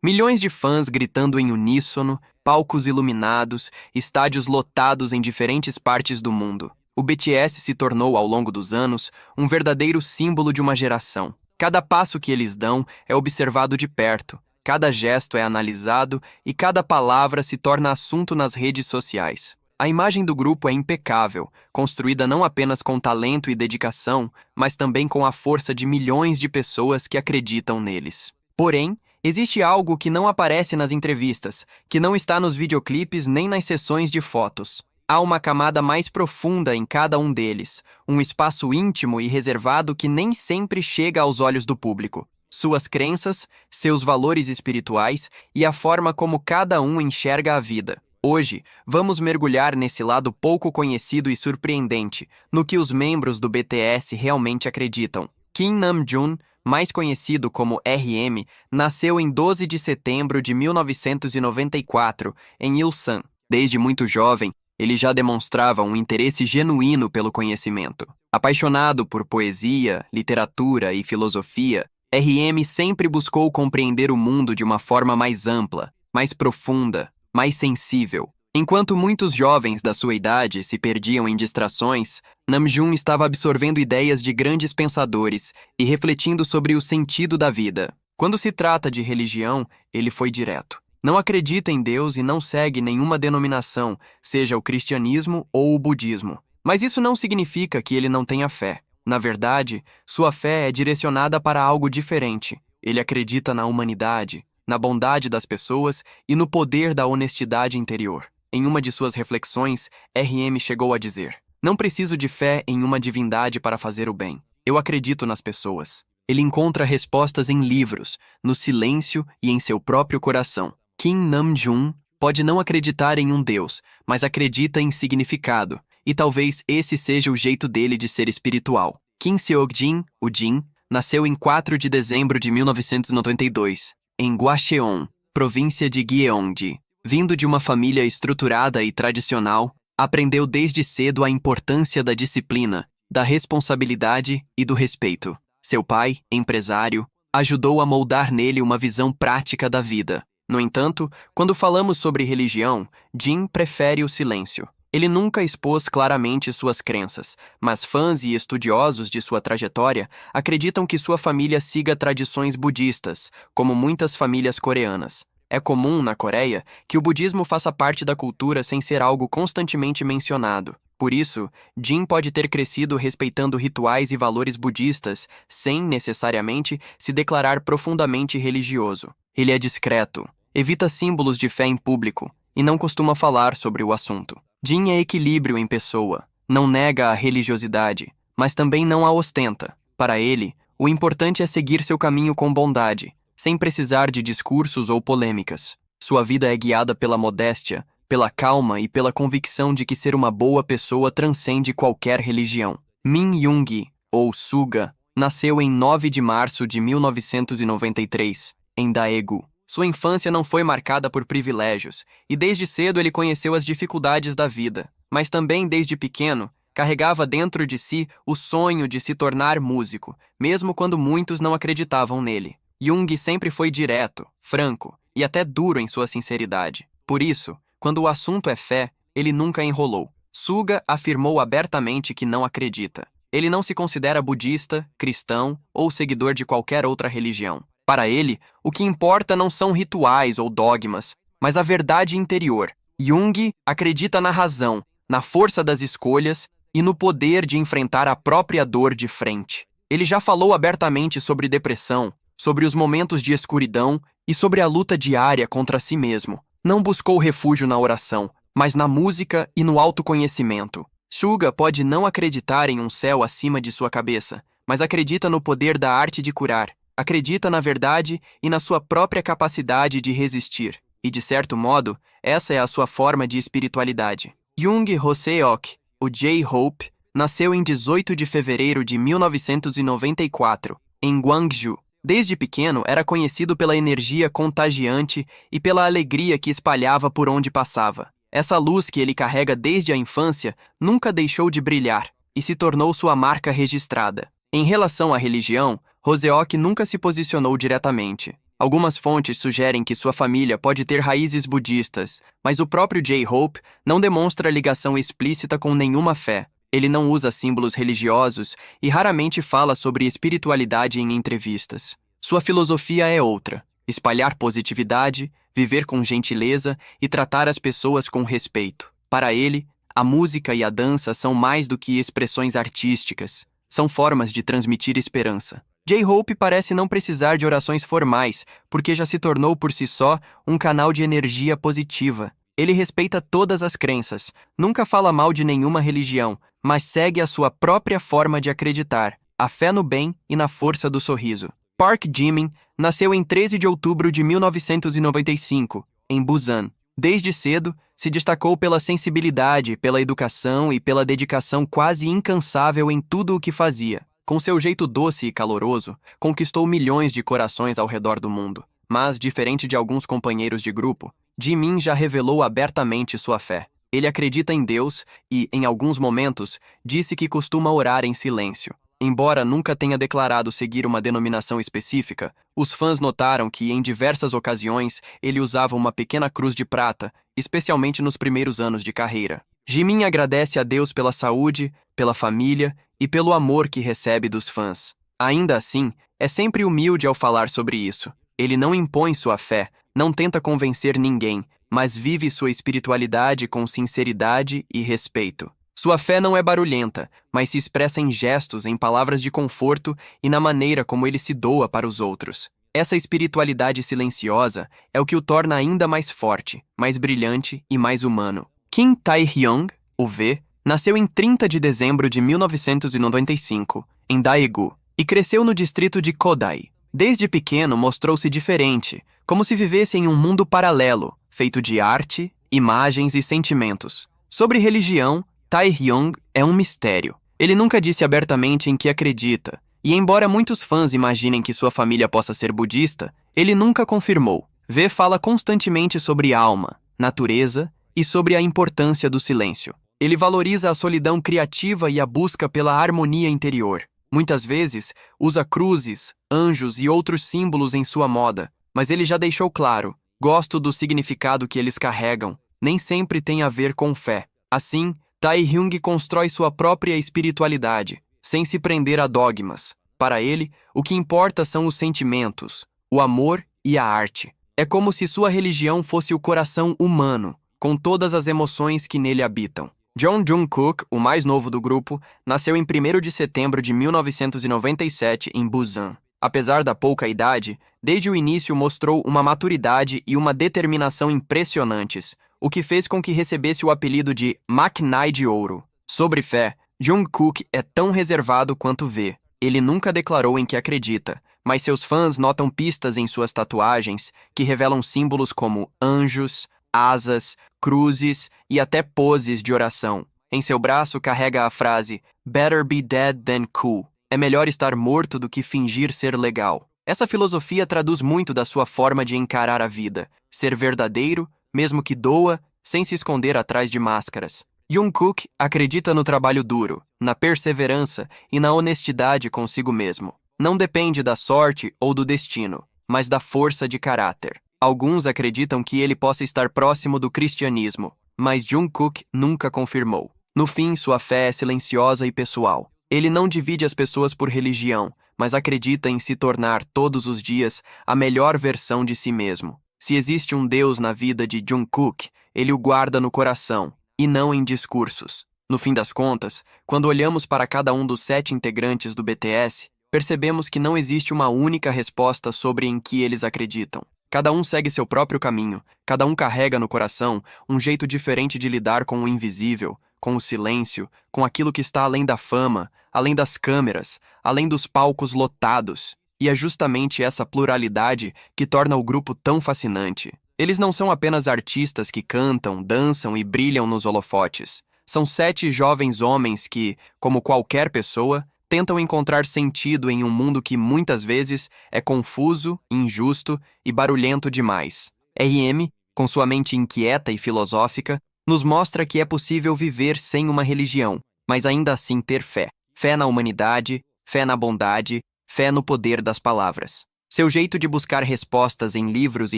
Milhões de fãs gritando em uníssono, palcos iluminados, estádios lotados em diferentes partes do mundo. O BTS se tornou, ao longo dos anos, um verdadeiro símbolo de uma geração. Cada passo que eles dão é observado de perto, cada gesto é analisado e cada palavra se torna assunto nas redes sociais. A imagem do grupo é impecável, construída não apenas com talento e dedicação, mas também com a força de milhões de pessoas que acreditam neles. Porém, existe algo que não aparece nas entrevistas, que não está nos videoclipes nem nas sessões de fotos. Há uma camada mais profunda em cada um deles, um espaço íntimo e reservado que nem sempre chega aos olhos do público. Suas crenças, seus valores espirituais e a forma como cada um enxerga a vida. Hoje, vamos mergulhar nesse lado pouco conhecido e surpreendente, no que os membros do BTS realmente acreditam. Kim Namjoon, mais conhecido como RM, nasceu em 12 de setembro de 1994, em Ilsan. Desde muito jovem, ele já demonstrava um interesse genuíno pelo conhecimento. Apaixonado por poesia, literatura e filosofia, RM sempre buscou compreender o mundo de uma forma mais ampla, mais profunda, mais sensível. Enquanto muitos jovens da sua idade se perdiam em distrações, Namjoon estava absorvendo ideias de grandes pensadores e refletindo sobre o sentido da vida. Quando se trata de religião, ele foi direto. Não acredita em Deus e não segue nenhuma denominação, seja o cristianismo ou o budismo. Mas isso não significa que ele não tenha fé. Na verdade, sua fé é direcionada para algo diferente. Ele acredita na humanidade, na bondade das pessoas e no poder da honestidade interior. Em uma de suas reflexões, RM chegou a dizer: "Não preciso de fé em uma divindade para fazer o bem. Eu acredito nas pessoas." Ele encontra respostas em livros, no silêncio e em seu próprio coração. Kim Namjoon pode não acreditar em um Deus, mas acredita em significado, e talvez esse seja o jeito dele de ser espiritual. Kim Seok-jin, o Jin, nasceu em 4 de dezembro de 1992, em Gwacheon, província de Gyeonggi. Vindo de uma família estruturada e tradicional, aprendeu desde cedo a importância da disciplina, da responsabilidade e do respeito. Seu pai, empresário, ajudou a moldar nele uma visão prática da vida. No entanto, quando falamos sobre religião, Jin prefere o silêncio. Ele nunca expôs claramente suas crenças, mas fãs e estudiosos de sua trajetória acreditam que sua família siga tradições budistas, como muitas famílias coreanas. É comum, na Coreia, que o budismo faça parte da cultura sem ser algo constantemente mencionado. Por isso, Jin pode ter crescido respeitando rituais e valores budistas, sem, necessariamente, se declarar profundamente religioso. Ele é discreto, evita símbolos de fé em público e não costuma falar sobre o assunto. Jin é equilíbrio em pessoa, não nega a religiosidade, mas também não a ostenta. Para ele, o importante é seguir seu caminho com bondade, sem precisar de discursos ou polêmicas. Sua vida é guiada pela modéstia, pela calma e pela convicção de que ser uma boa pessoa transcende qualquer religião. Min Yoongi, ou Suga, nasceu em 9 de março de 1993, em Daegu. Sua infância não foi marcada por privilégios, e desde cedo ele conheceu as dificuldades da vida. Mas também, desde pequeno, carregava dentro de si o sonho de se tornar músico, mesmo quando muitos não acreditavam nele. Jung sempre foi direto, franco e até duro em sua sinceridade. Por isso, quando o assunto é fé, ele nunca enrolou. Suga afirmou abertamente que não acredita. Ele não se considera budista, cristão ou seguidor de qualquer outra religião. Para ele, o que importa não são rituais ou dogmas, mas a verdade interior. Jung acredita na razão, na força das escolhas e no poder de enfrentar a própria dor de frente. Ele já falou abertamente sobre depressão, sobre os momentos de escuridão e sobre a luta diária contra si mesmo. Não buscou refúgio na oração, mas na música e no autoconhecimento. Suga pode não acreditar em um céu acima de sua cabeça, mas acredita no poder da arte de curar. Acredita na verdade e na sua própria capacidade de resistir. E, de certo modo, essa é a sua forma de espiritualidade. Jung Hoseok, o J-Hope, nasceu em 18 de fevereiro de 1994, em Gwangju. Desde pequeno, era conhecido pela energia contagiante e pela alegria que espalhava por onde passava. Essa luz que ele carrega desde a infância nunca deixou de brilhar e se tornou sua marca registrada. Em relação à religião, Hoseok nunca se posicionou diretamente. Algumas fontes sugerem que sua família pode ter raízes budistas, mas o próprio J-Hope não demonstra ligação explícita com nenhuma fé. Ele não usa símbolos religiosos e raramente fala sobre espiritualidade em entrevistas. Sua filosofia é outra: espalhar positividade, viver com gentileza e tratar as pessoas com respeito. Para ele, a música e a dança são mais do que expressões artísticas, são formas de transmitir esperança. J-Hope parece não precisar de orações formais, porque já se tornou por si só um canal de energia positiva. Ele respeita todas as crenças, nunca fala mal de nenhuma religião, mas segue a sua própria forma de acreditar, a fé no bem e na força do sorriso. Park Jimin nasceu em 13 de outubro de 1995, em Busan. Desde cedo, se destacou pela sensibilidade, pela educação e pela dedicação quase incansável em tudo o que fazia. Com seu jeito doce e caloroso, conquistou milhões de corações ao redor do mundo. Mas, diferente de alguns companheiros de grupo, Jimin já revelou abertamente sua fé. Ele acredita em Deus e, em alguns momentos, disse que costuma orar em silêncio. Embora nunca tenha declarado seguir uma denominação específica, os fãs notaram que, em diversas ocasiões, ele usava uma pequena cruz de prata, especialmente nos primeiros anos de carreira. Jimin agradece a Deus pela saúde, pela família e pelo amor que recebe dos fãs. Ainda assim, é sempre humilde ao falar sobre isso. Ele não impõe sua fé, não tenta convencer ninguém, mas vive sua espiritualidade com sinceridade e respeito. Sua fé não é barulhenta, mas se expressa em gestos, em palavras de conforto e na maneira como ele se doa para os outros. Essa espiritualidade silenciosa é o que o torna ainda mais forte, mais brilhante e mais humano. Kim Tae-hyung, o V, nasceu em 30 de dezembro de 1995, em Daegu, e cresceu no distrito de Kodai. Desde pequeno mostrou-se diferente, como se vivesse em um mundo paralelo, feito de arte, imagens e sentimentos. Sobre religião, Tae-hyung é um mistério. Ele nunca disse abertamente em que acredita, e embora muitos fãs imaginem que sua família possa ser budista, ele nunca confirmou. V fala constantemente sobre alma, natureza e sobre a importância do silêncio. Ele valoriza a solidão criativa e a busca pela harmonia interior. Muitas vezes, usa cruzes, anjos e outros símbolos em sua moda, mas ele já deixou claro: gosto do significado que eles carregam, nem sempre tem a ver com fé. Assim, Tae-hyung constrói sua própria espiritualidade, sem se prender a dogmas. Para ele, o que importa são os sentimentos, o amor e a arte. É como se sua religião fosse o coração humano, com todas as emoções que nele habitam. Jong Jungkook, o mais novo do grupo, nasceu em 1º de setembro de 1997 em Busan. Apesar da pouca idade, desde o início mostrou uma maturidade e uma determinação impressionantes, o que fez com que recebesse o apelido de Maquinai de Ouro. Sobre fé, Jungkook é tão reservado quanto V. Ele nunca declarou em que acredita, mas seus fãs notam pistas em suas tatuagens que revelam símbolos como anjos, asas, cruzes e até poses de oração. Em seu braço carrega a frase "Better be dead than cool". É melhor estar morto do que fingir ser legal. Essa filosofia traduz muito da sua forma de encarar a vida, ser verdadeiro, mesmo que doa, sem se esconder atrás de máscaras. Jungkook acredita no trabalho duro, na perseverança e na honestidade consigo mesmo. Não depende da sorte ou do destino, mas da força de caráter. Alguns acreditam que ele possa estar próximo do cristianismo, mas Jungkook nunca confirmou. No fim, sua fé é silenciosa e pessoal. Ele não divide as pessoas por religião, mas acredita em se tornar todos os dias a melhor versão de si mesmo. Se existe um Deus na vida de Jungkook, ele o guarda no coração, e não em discursos. No fim das contas, quando olhamos para cada um dos 7 integrantes do BTS, percebemos que não existe uma única resposta sobre em que eles acreditam. Cada um segue seu próprio caminho, cada um carrega no coração um jeito diferente de lidar com o invisível, com o silêncio, com aquilo que está além da fama, além das câmeras, além dos palcos lotados. E é justamente essa pluralidade que torna o grupo tão fascinante. Eles não são apenas artistas que cantam, dançam e brilham nos holofotes. São 7 jovens homens que, como qualquer pessoa, tentam encontrar sentido em um mundo que muitas vezes é confuso, injusto e barulhento demais. RM, com sua mente inquieta e filosófica, nos mostra que é possível viver sem uma religião, mas ainda assim ter fé. Fé na humanidade, fé na bondade, fé no poder das palavras. Seu jeito de buscar respostas em livros e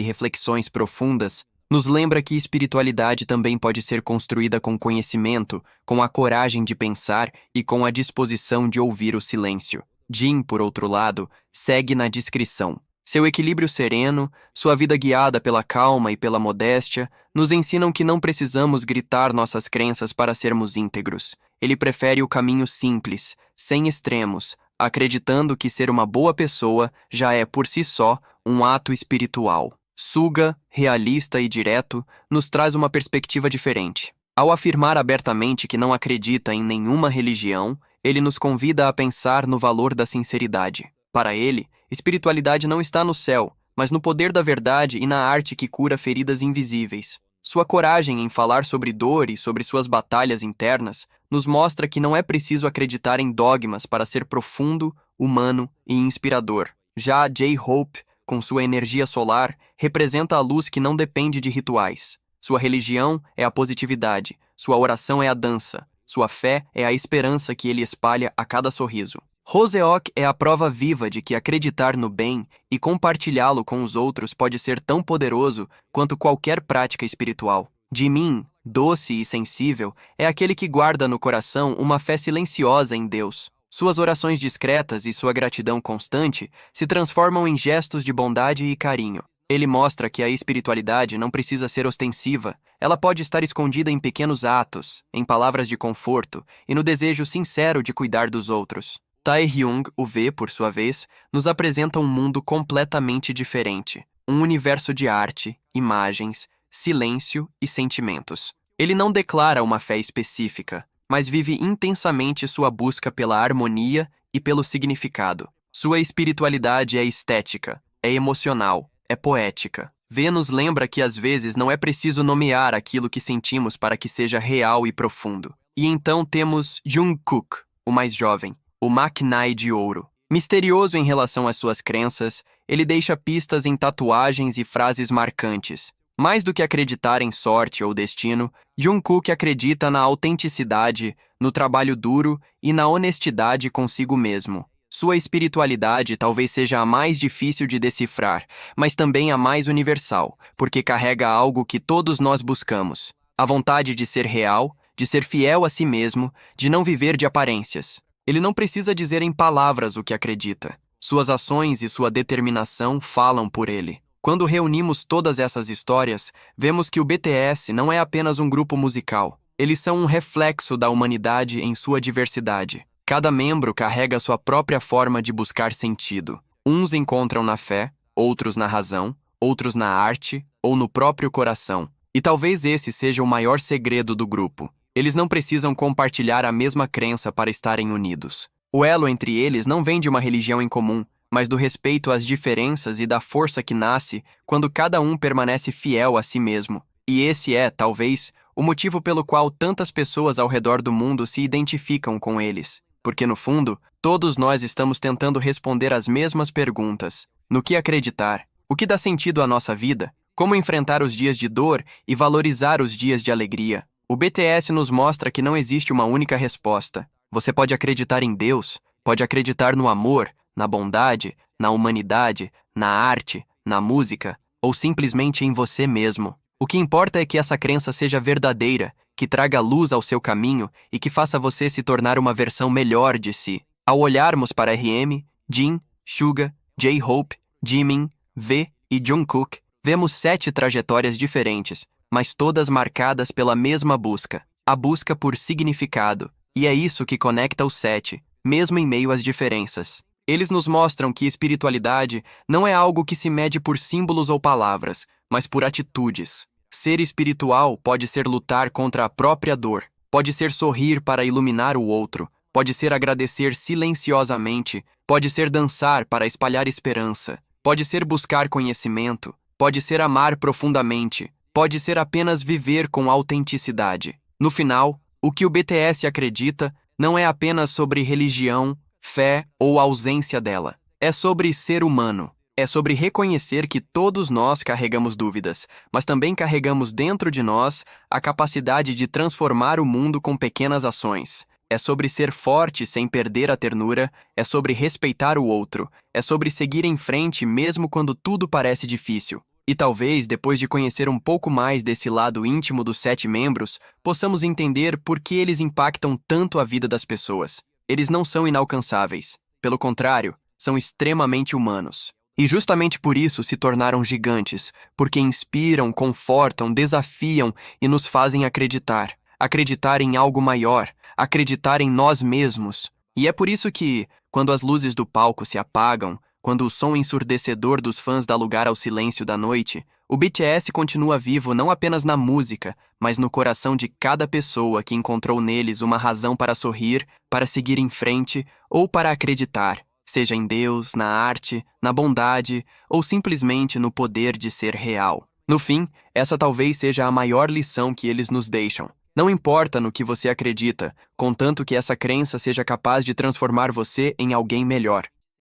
reflexões profundas nos lembra que espiritualidade também pode ser construída com conhecimento, com a coragem de pensar e com a disposição de ouvir o silêncio. Jim, por outro lado, segue na discrição. Seu equilíbrio sereno, sua vida guiada pela calma e pela modéstia, nos ensinam que não precisamos gritar nossas crenças para sermos íntegros. Ele prefere o caminho simples, sem extremos, acreditando que ser uma boa pessoa já é por si só um ato espiritual. Suga, realista e direto, nos traz uma perspectiva diferente. Ao afirmar abertamente que não acredita em nenhuma religião, ele nos convida a pensar no valor da sinceridade. Para ele, espiritualidade não está no céu, mas no poder da verdade e na arte que cura feridas invisíveis. Sua coragem em falar sobre dor e sobre suas batalhas internas nos mostra que não é preciso acreditar em dogmas para ser profundo, humano e inspirador. Já J-Hope, com sua energia solar, representa a luz que não depende de rituais. Sua religião é a positividade, sua oração é a dança, sua fé é a esperança que ele espalha a cada sorriso. Roseok é a prova viva de que acreditar no bem e compartilhá-lo com os outros pode ser tão poderoso quanto qualquer prática espiritual. Jimin, doce e sensível, é aquele que guarda no coração uma fé silenciosa em Deus. Suas orações discretas e sua gratidão constante se transformam em gestos de bondade e carinho. Ele mostra que a espiritualidade não precisa ser ostensiva, ela pode estar escondida em pequenos atos, em palavras de conforto e no desejo sincero de cuidar dos outros. Taehyung, o V, por sua vez, nos apresenta um mundo completamente diferente, um universo de arte, imagens, silêncio e sentimentos. Ele não declara uma fé específica, mas vive intensamente sua busca pela harmonia e pelo significado. Sua espiritualidade é estética, é emocional, é poética. V nos lembra que às vezes não é preciso nomear aquilo que sentimos para que seja real e profundo. E então temos Jungkook, o mais jovem, o Maknae de ouro. Misterioso em relação às suas crenças, ele deixa pistas em tatuagens e frases marcantes. Mais do que acreditar em sorte ou destino, Jungkook acredita na autenticidade, no trabalho duro e na honestidade consigo mesmo. Sua espiritualidade talvez seja a mais difícil de decifrar, mas também a mais universal, porque carrega algo que todos nós buscamos: a vontade de ser real, de ser fiel a si mesmo, de não viver de aparências. Ele não precisa dizer em palavras o que acredita. Suas ações e sua determinação falam por ele. Quando reunimos todas essas histórias, vemos que o BTS não é apenas um grupo musical. Eles são um reflexo da humanidade em sua diversidade. Cada membro carrega sua própria forma de buscar sentido. Uns encontram na fé, outros na razão, outros na arte ou no próprio coração. E talvez esse seja o maior segredo do grupo. Eles não precisam compartilhar a mesma crença para estarem unidos. O elo entre eles não vem de uma religião em comum, mas do respeito às diferenças e da força que nasce quando cada um permanece fiel a si mesmo. E esse é, talvez, o motivo pelo qual tantas pessoas ao redor do mundo se identificam com eles. Porque, no fundo, todos nós estamos tentando responder as mesmas perguntas. No que acreditar? O que dá sentido à nossa vida? Como enfrentar os dias de dor e valorizar os dias de alegria? O BTS nos mostra que não existe uma única resposta. Você pode acreditar em Deus, pode acreditar no amor, na bondade, na humanidade, na arte, na música, ou simplesmente em você mesmo. O que importa é que essa crença seja verdadeira, que traga luz ao seu caminho e que faça você se tornar uma versão melhor de si. Ao olharmos para RM, Jin, Suga, J-Hope, Jimin, V e Jungkook, vemos 7 trajetórias diferentes, mas todas marcadas pela mesma busca, a busca por significado. E é isso que conecta os 7, mesmo em meio às diferenças. Eles nos mostram que espiritualidade não é algo que se mede por símbolos ou palavras, mas por atitudes. Ser espiritual pode ser lutar contra a própria dor, pode ser sorrir para iluminar o outro, pode ser agradecer silenciosamente, pode ser dançar para espalhar esperança, pode ser buscar conhecimento, pode ser amar profundamente, pode ser apenas viver com autenticidade. No final, o que o BTS acredita não é apenas sobre religião, fé ou ausência dela. É sobre ser humano. É sobre reconhecer que todos nós carregamos dúvidas, mas também carregamos dentro de nós a capacidade de transformar o mundo com pequenas ações. É sobre ser forte sem perder a ternura, é sobre respeitar o outro, é sobre seguir em frente mesmo quando tudo parece difícil. E talvez, depois de conhecer um pouco mais desse lado íntimo dos 7 membros, possamos entender por que eles impactam tanto a vida das pessoas. Eles não são inalcançáveis. Pelo contrário, são extremamente humanos. E justamente por isso se tornaram gigantes, porque inspiram, confortam, desafiam e nos fazem acreditar. Acreditar em algo maior, acreditar em nós mesmos. E é por isso que, quando as luzes do palco se apagam, quando o som ensurdecedor dos fãs dá lugar ao silêncio da noite, o BTS continua vivo não apenas na música, mas no coração de cada pessoa que encontrou neles uma razão para sorrir, para seguir em frente ou para acreditar, seja em Deus, na arte, na bondade ou simplesmente no poder de ser real. No fim, essa talvez seja a maior lição que eles nos deixam. Não importa no que você acredita, contanto que essa crença seja capaz de transformar você em alguém melhor.